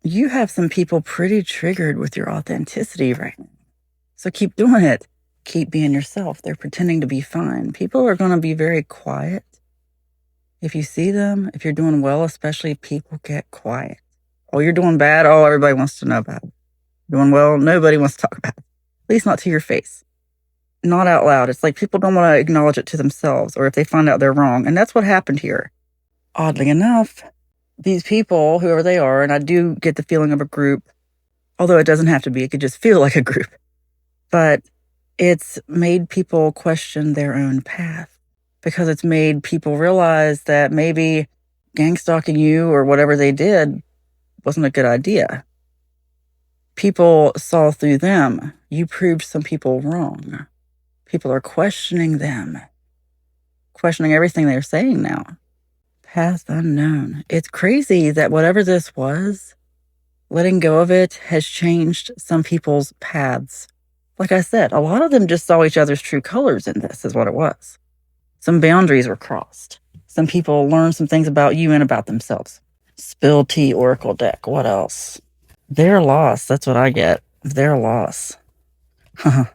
You have some people pretty triggered with your authenticity right now. So keep doing it. Keep being yourself. They're pretending to be fine. People are going to be very quiet. If you see them, if you're doing well, especially, people get quiet. Oh, you're doing bad. Oh, everybody wants to know about it. Doing well, nobody wants to talk about it. At least not to your face. Not out loud. It's like people don't want to acknowledge it to themselves, or if they find out they're wrong. And that's what happened here. Oddly enough, these people, whoever they are, and I do get the feeling of a group, although it doesn't have to be, it could just feel like a group, but it's made people question their own path, because it's made people realize that maybe gang stalking you or whatever they did wasn't a good idea. People saw through them. You proved some people wrong. People are questioning them, questioning everything they're saying now. Path unknown. It's crazy that whatever this was, letting go of it has changed some people's paths. Like I said, a lot of them just saw each other's true colors in this, is what it was. Some boundaries were crossed. Some people learned some things about you and about themselves. Spilled tea oracle deck. What else? Their loss. That's what I get. Their loss.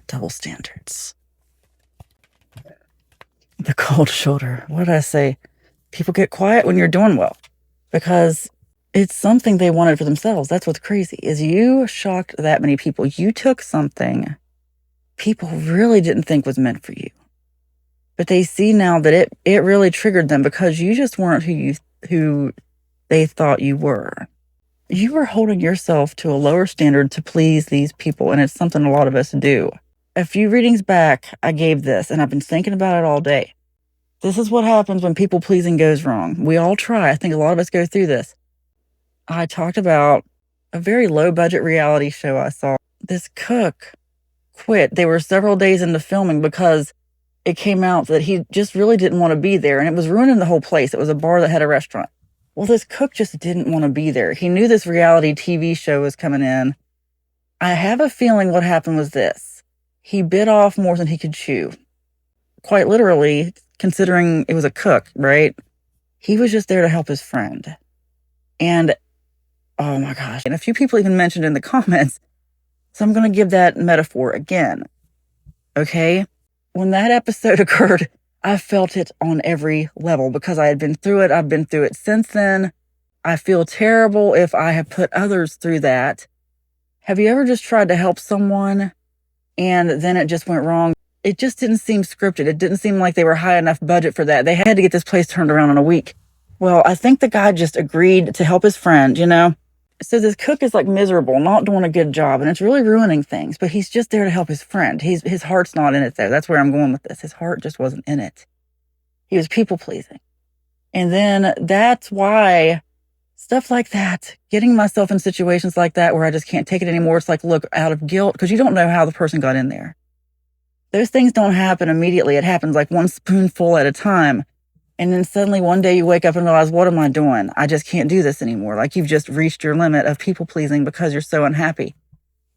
Double standards. The cold shoulder. What did I say? People get quiet when you're doing well, because it's something they wanted for themselves. That's what's crazy, is you shocked that many people. You took something people really didn't think was meant for you, but they see now that it really triggered them, because you just weren't who they thought you were. You were holding yourself to a lower standard to please these people, and it's something a lot of us do. A few readings back, I gave this, and I've been thinking about it all day. This is what happens when people pleasing goes wrong. We all try. I think a lot of us go through this. I talked about a very low budget reality show I saw. This cook quit. They were several days into filming because it came out that he just really didn't want to be there, and it was ruining the whole place. It was a bar that had a restaurant. Well, this cook just didn't want to be there. He knew this reality TV show was coming in. I have a feeling what happened was this. He bit off more than he could chew. Quite literally, considering it was a cook, right? He was just there to help his friend. And, oh my gosh. And a few people even mentioned in the comments, so I'm going to give that metaphor again. Okay? When that episode occurred, I felt it on every level, because I had been through it. I've been through it since then. I feel terrible if I have put others through that. Have you ever just tried to help someone and then it just went wrong? It just didn't seem scripted. It didn't seem like they were high enough budget for that. They had to get this place turned around in a week. Well, I think the guy just agreed to help his friend, you know? So this cook is like miserable, not doing a good job, and it's really ruining things, but he's just there to help his friend. His heart's not in it, though. That's where I'm going with this. His heart just wasn't in it. He was people pleasing. And then that's why stuff like that, getting myself in situations like that where I just can't take it anymore, it's like, look, out of guilt, because you don't know how the person got in there. Those things don't happen immediately. It happens like one spoonful at a time. And then suddenly one day you wake up and realize, what am I doing? I just can't do this anymore. Like you've just reached your limit of people pleasing because you're so unhappy.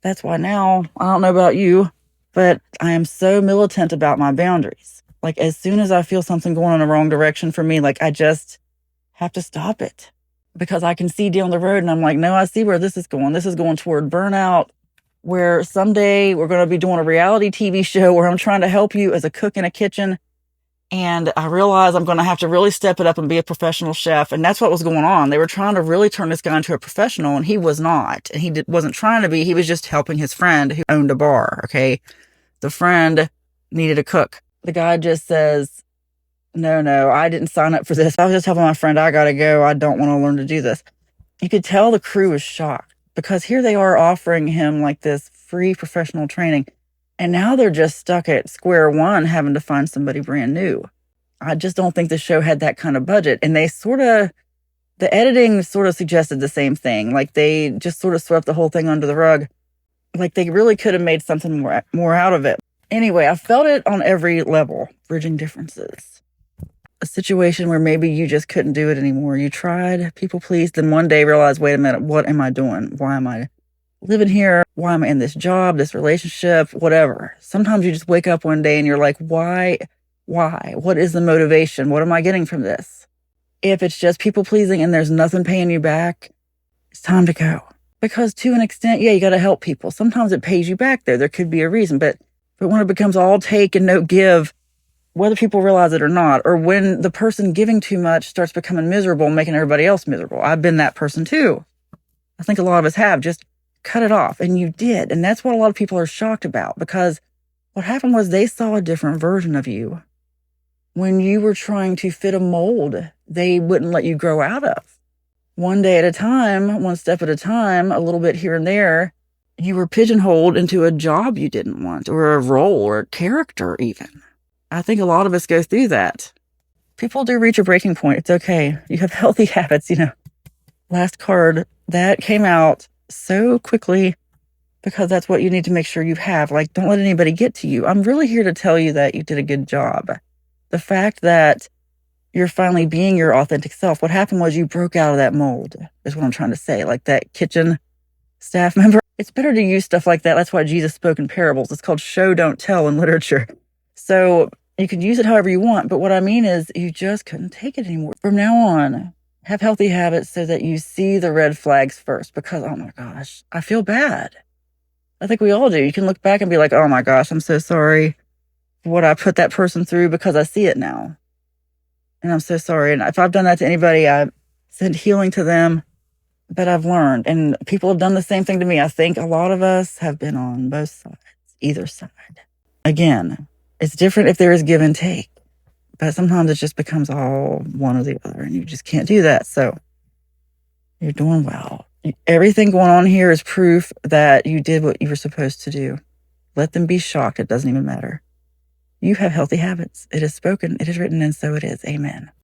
That's why now, I don't know about you, but I am so militant about my boundaries. Like as soon as I feel something going in the wrong direction for me, like I just have to stop it, because I can see down the road and I'm like, no, I see where this is going. This is going toward burnout, where someday we're going to be doing a reality TV show where I'm trying to help you as a cook in a kitchen. And I realized I'm going to have to really step it up and be a professional chef. And that's what was going on. They were trying to really turn this guy into a professional, and he was not. And he wasn't trying to be. He was just helping his friend who owned a bar, okay? The friend needed a cook. The guy just says, no, I didn't sign up for this. I was just helping my friend. I got to go. I don't want to learn to do this. You could tell the crew was shocked, because here they are offering him like this free professional training. And now they're just stuck at square one, having to find somebody brand new. I just don't think the show had that kind of budget. And the editing sort of suggested the same thing. Like they just sort of swept the whole thing under the rug. Like they really could have made something more out of it. Anyway, I felt it on every level, bridging differences. A situation where maybe you just couldn't do it anymore. You tried, people pleased, then one day realized, wait a minute, what am I doing? Why am I living here? Why am I in this job, this relationship, whatever? Sometimes you just wake up one day and you're like, why? What is the motivation? What am I getting from this? If it's just people pleasing and there's nothing paying you back, it's time to go. Because to an extent, yeah, you got to help people. Sometimes it pays you back there. There could be a reason. But when it becomes all take and no give, whether people realize it or not, or when the person giving too much starts becoming miserable and making everybody else miserable. I've been that person too. I think a lot of us have. Just cut it off. And you did. And that's what a lot of people are shocked about, because what happened was they saw a different version of you. When you were trying to fit a mold they wouldn't let you grow out of. One day at a time, one step at a time, a little bit here and there, you were pigeonholed into a job you didn't want, or a role, or a character even. I think a lot of us go through that. People do reach a breaking point. It's okay. You have healthy habits, Last card, that came out so quickly because that's what you need to make sure you have. Like, don't let anybody get to you. I'm really here to tell you that you did a good job. The fact that you're finally being your authentic self. What happened was you broke out of that mold, is what I'm trying to say. Like that kitchen staff member. It's better to use stuff like that. That's why Jesus spoke in parables. It's called show, don't tell in literature. So you can use it however you want. But what I mean is you just couldn't take it anymore. From now on, have healthy habits so that you see the red flags first. Because, oh my gosh, I feel bad. I think we all do. You can look back and be like, oh my gosh, I'm so sorry for what I put that person through, because I see it now. And I'm so sorry. And if I've done that to anybody, I send healing to them. But I've learned, and people have done the same thing to me. I think a lot of us have been on both sides, either side. Again, it's different if there is give and take, but sometimes it just becomes all one or the other, and you just can't do that. So you're doing well. Everything going on here is proof that you did what you were supposed to do. Let them be shocked. It doesn't even matter. You have healthy habits. It is spoken, it is written, and so it is. Amen.